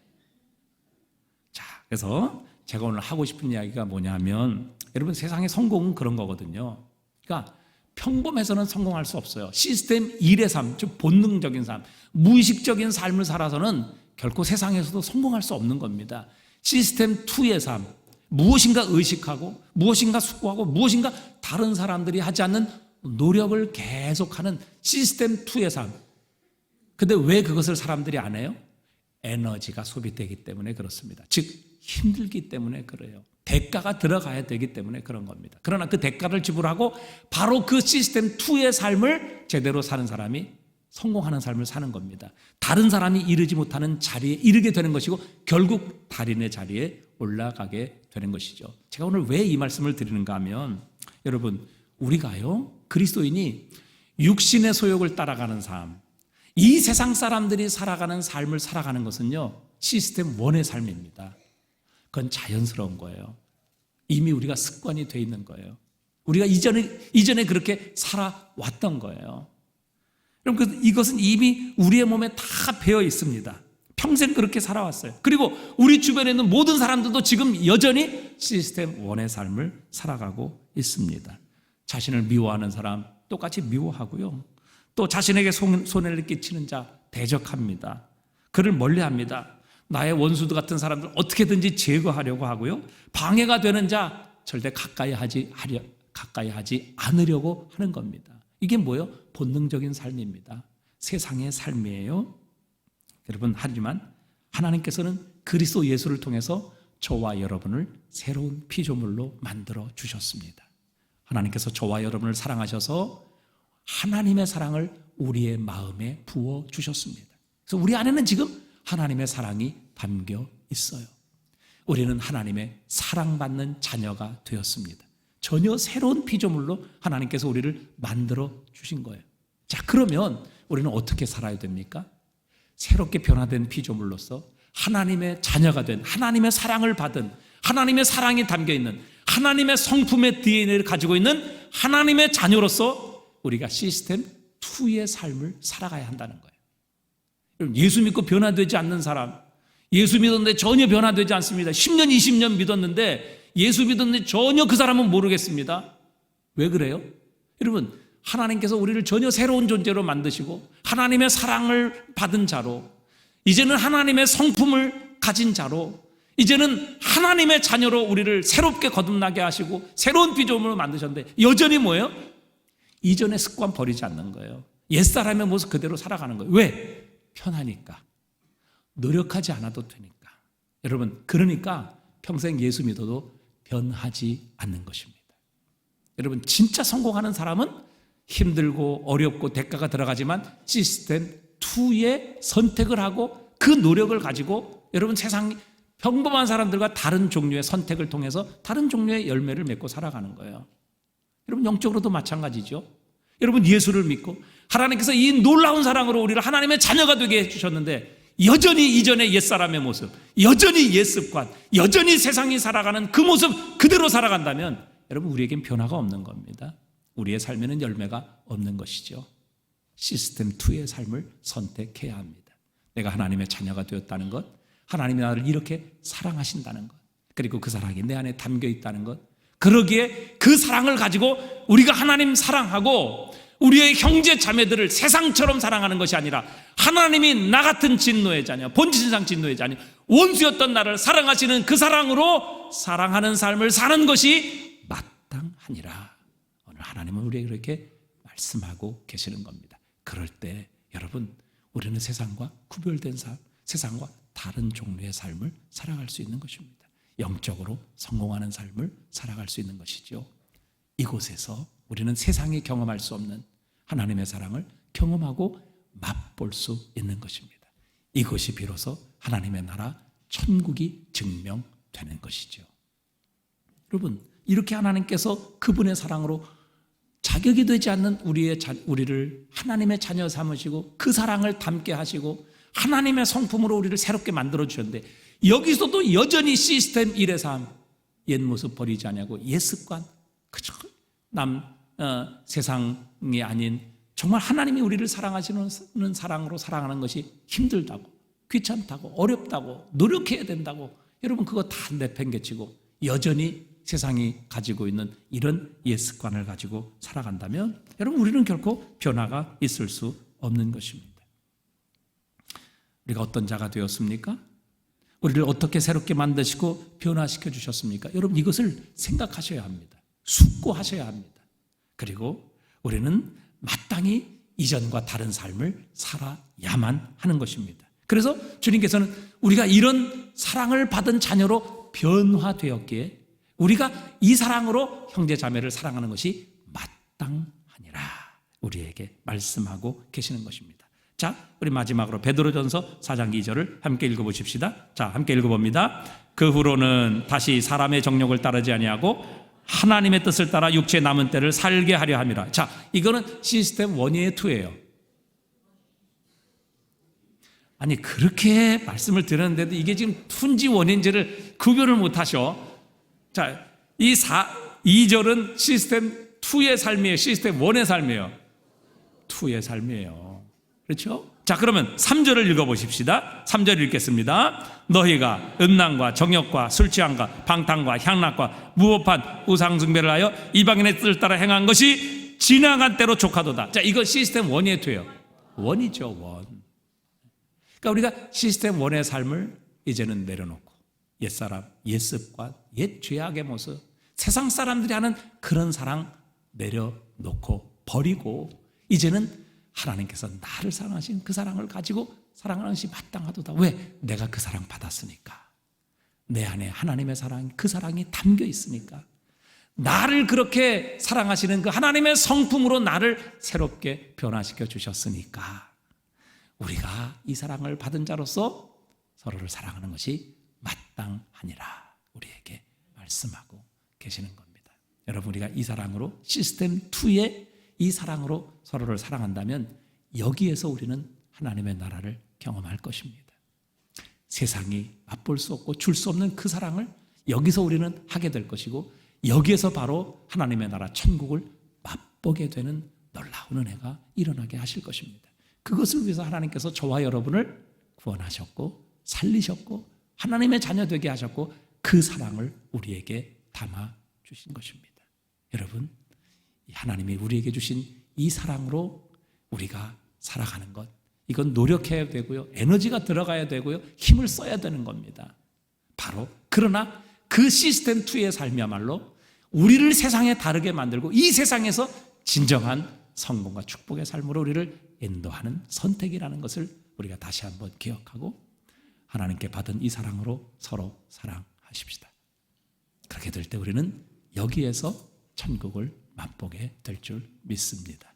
A: 자, 그래서 제가 오늘 하고 싶은 이야기가 뭐냐면, 여러분 세상의 성공은 그런 거거든요. 그러니까 평범해서는 성공할 수 없어요. 시스템 1의 삶, 즉 본능적인 삶, 무의식적인 삶을 살아서는 결코 세상에서도 성공할 수 없는 겁니다. 시스템 2의 삶, 무엇인가 의식하고 무엇인가 숙고하고 무엇인가 다른 사람들이 하지 않는 노력을 계속하는 시스템 2의 삶. 근데 왜 그것을 사람들이 안 해요? 에너지가 소비되기 때문에 그렇습니다. 즉 힘들기 때문에 그래요. 대가가 들어가야 되기 때문에 그런 겁니다. 그러나 그 대가를 지불하고 바로 그 시스템 2의 삶을 제대로 사는 사람이 성공하는 삶을 사는 겁니다. 다른 사람이 이르지 못하는 자리에 이르게 되는 것이고 결국 달인의 자리에 올라가게 되는 것이죠. 제가 오늘 왜 이 말씀을 드리는가 하면, 여러분 우리가요, 그리스도인이 육신의 소욕을 따라가는 삶, 이 세상 사람들이 살아가는 삶을 살아가는 것은요, 시스템 1의 삶입니다. 그건 자연스러운 거예요. 이미 우리가 습관이 돼 있는 거예요. 우리가 이전에 그렇게 살아왔던 거예요. 여러분, 이것은 이미 우리의 몸에 다 배어 있습니다. 평생 그렇게 살아왔어요. 그리고 우리 주변에 있는 모든 사람들도 지금 여전히 시스템 1의 삶을 살아가고 있습니다. 자신을 미워하는 사람 똑같이 미워하고요. 또 자신에게 손해를 끼치는 자 대적합니다. 그를 멀리합니다. 나의 원수도 같은 사람들 어떻게든지 제거하려고 하고요. 방해가 되는 자 절대 가까이 하지 않으려고 하는 겁니다. 이게 뭐예요? 본능적인 삶입니다. 세상의 삶이에요. 여러분, 하지만 하나님께서는 그리스도 예수를 통해서 저와 여러분을 새로운 피조물로 만들어 주셨습니다. 하나님께서 저와 여러분을 사랑하셔서 하나님의 사랑을 우리의 마음에 부어 주셨습니다. 그래서 우리 안에는 지금 하나님의 사랑이 담겨 있어요. 우리는 하나님의 사랑받는 자녀가 되었습니다. 전혀 새로운 피조물로 하나님께서 우리를 만들어 주신 거예요. 자, 그러면 우리는 어떻게 살아야 됩니까? 새롭게 변화된 피조물로서 하나님의 자녀가 된, 하나님의 사랑을 받은, 하나님의 사랑이 담겨있는, 하나님의 성품의 DNA를 가지고 있는 하나님의 자녀로서 우리가 시스템 2의 삶을 살아가야 한다는 거예요. 예수 믿고 변화되지 않는 사람, 예수 믿었는데 전혀 변화되지 않습니다. 10년, 20년 믿었는데 예수 믿었는데 전혀 그 사람은 모르겠습니다. 왜 그래요? 여러분, 하나님께서 우리를 전혀 새로운 존재로 만드시고 하나님의 사랑을 받은 자로, 이제는 하나님의 성품을 가진 자로, 이제는 하나님의 자녀로 우리를 새롭게 거듭나게 하시고 새로운 피조물로 만드셨는데 여전히 뭐예요? 이전의 습관 버리지 않는 거예요. 옛사람의 모습 그대로 살아가는 거예요. 왜? 편하니까. 노력하지 않아도 되니까. 여러분, 그러니까 평생 예수 믿어도 변하지 않는 것입니다. 여러분, 진짜 성공하는 사람은 힘들고 어렵고 대가가 들어가지만 시스템 2의 선택을 하고 그 노력을 가지고 여러분, 세상 평범한 사람들과 다른 종류의 선택을 통해서 다른 종류의 열매를 맺고 살아가는 거예요. 여러분, 영적으로도 마찬가지죠. 여러분, 예수를 믿고 하나님께서 이 놀라운 사랑으로 우리를 하나님의 자녀가 되게 해주셨는데 여전히 이전의 옛사람의 모습, 여전히 옛습관, 여전히 세상이 살아가는 그 모습 그대로 살아간다면 여러분, 우리에겐 변화가 없는 겁니다. 우리의 삶에는 열매가 없는 것이죠. 시스템 2의 삶을 선택해야 합니다. 내가 하나님의 자녀가 되었다는 것, 하나님이 나를 이렇게 사랑하신다는 것, 그리고 그 사랑이 내 안에 담겨 있다는 것, 그러기에 그 사랑을 가지고 우리가 하나님 사랑하고 우리의 형제 자매들을 세상처럼 사랑하는 것이 아니라 하나님이 나 같은 진노의 자녀, 본질상 진노의 자녀, 원수였던 나를 사랑하시는 그 사랑으로 사랑하는 삶을 사는 것이 마땅하니라. 오늘 하나님은 우리에게 그렇게 말씀하고 계시는 겁니다. 그럴 때 여러분, 우리는 세상과 구별된 삶, 세상과 다른 종류의 삶을 살아갈 수 있는 것입니다. 영적으로 성공하는 삶을 살아갈 수 있는 것이죠. 이곳에서 우리는 세상이 경험할 수 없는 하나님의 사랑을 경험하고 맛볼 수 있는 것입니다. 이것이 비로소 하나님의 나라 천국이 증명되는 것이죠. 여러분, 이렇게 하나님께서 그분의 사랑으로 자격이 되지 않는 우리를 하나님의 자녀 삼으시고 그 사랑을 담게 하시고 하나님의 성품으로 우리를 새롭게 만들어 주셨는데 여기서도 여전히 시스템 1의 삶, 옛 모습 버리지 않냐고, 옛 습관, 그저 세상이 아닌 정말 하나님이 우리를 사랑하시는 사랑으로 사랑하는 것이 힘들다고, 귀찮다고, 어렵다고, 노력해야 된다고, 여러분 그거 다 내팽개치고 여전히 세상이 가지고 있는 이런 옛 습관을 가지고 살아간다면 여러분, 우리는 결코 변화가 있을 수 없는 것입니다. 우리가 어떤 자가 되었습니까? 우리를 어떻게 새롭게 만드시고 변화시켜 주셨습니까? 여러분, 이것을 생각하셔야 합니다. 숙고하셔야 합니다. 그리고 우리는 마땅히 이전과 다른 삶을 살아야만 하는 것입니다. 그래서 주님께서는 우리가 이런 사랑을 받은 자녀로 변화되었기에 우리가 이 사랑으로 형제 자매를 사랑하는 것이 마땅하니라 우리에게 말씀하고 계시는 것입니다. 자, 우리 마지막으로 베드로전서 4장 2절을 함께 읽어보십시다. 자, 함께 읽어봅니다. 그 후로는 다시 사람의 정욕을 따르지 아니하고 하나님의 뜻을 따라 육체의 남은 때를 살게 하려 함이라. 자, 이거는 시스템 1의 2예요. 아니, 그렇게 말씀을 드렸는데도 이게 지금 2인지 1인지를 구별을 못 하셔. 자, 이 2절은 시스템 2의 삶이에요. 시스템 1의 삶이에요. 2의 삶이에요. 그렇죠? 자, 그러면 3절을 읽어보십시다. 3절 읽겠습니다. 너희가 음란과 정욕과 술취함과 방탕과 향락과 무법한 우상숭배를 하여 이방인의 뜻을 따라 행한 것이 지나간 때로 족하도다. 자, 이거 시스템 1에 돼요. 1이죠, 1. 그러니까 우리가 시스템 1의 삶을 이제는 내려놓고 옛사람, 옛습관, 옛 죄악의 모습, 세상 사람들이 하는 그런 사랑 내려놓고 버리고 이제는 하나님께서 나를 사랑하신 그 사랑을 가지고 사랑하는 것이 마땅하도다. 왜? 내가 그 사랑 받았으니까. 내 안에 하나님의 사랑, 그 사랑이 담겨 있으니까. 나를 그렇게 사랑하시는 그 하나님의 성품으로 나를 새롭게 변화시켜 주셨으니까 우리가 이 사랑을 받은 자로서 서로를 사랑하는 것이 마땅하니라 우리에게 말씀하고 계시는 겁니다. 여러분, 우리가 이 사랑으로 시스템 2의 이 사랑으로 서로를 사랑한다면 여기에서 우리는 하나님의 나라를 경험할 것입니다. 세상이 맛볼 수 없고 줄 수 없는 그 사랑을 여기서 우리는 하게 될 것이고 여기에서 바로 하나님의 나라 천국을 맛보게 되는 놀라운 은혜가 일어나게 하실 것입니다. 그것을 위해서 하나님께서 저와 여러분을 구원하셨고 살리셨고 하나님의 자녀 되게 하셨고 그 사랑을 우리에게 담아 주신 것입니다. 여러분, 하나님이 우리에게 주신 이 사랑으로 우리가 살아가는 것, 이건 노력해야 되고요, 에너지가 들어가야 되고요, 힘을 써야 되는 겁니다. 바로 그러나 그 시스템 2의 삶이야말로 우리를 세상에 다르게 만들고 이 세상에서 진정한 성공과 축복의 삶으로 우리를 인도하는 선택이라는 것을 우리가 다시 한번 기억하고 하나님께 받은 이 사랑으로 서로 사랑하십시다. 그렇게 될 때 우리는 여기에서 천국을 맛보게 될 줄 믿습니다.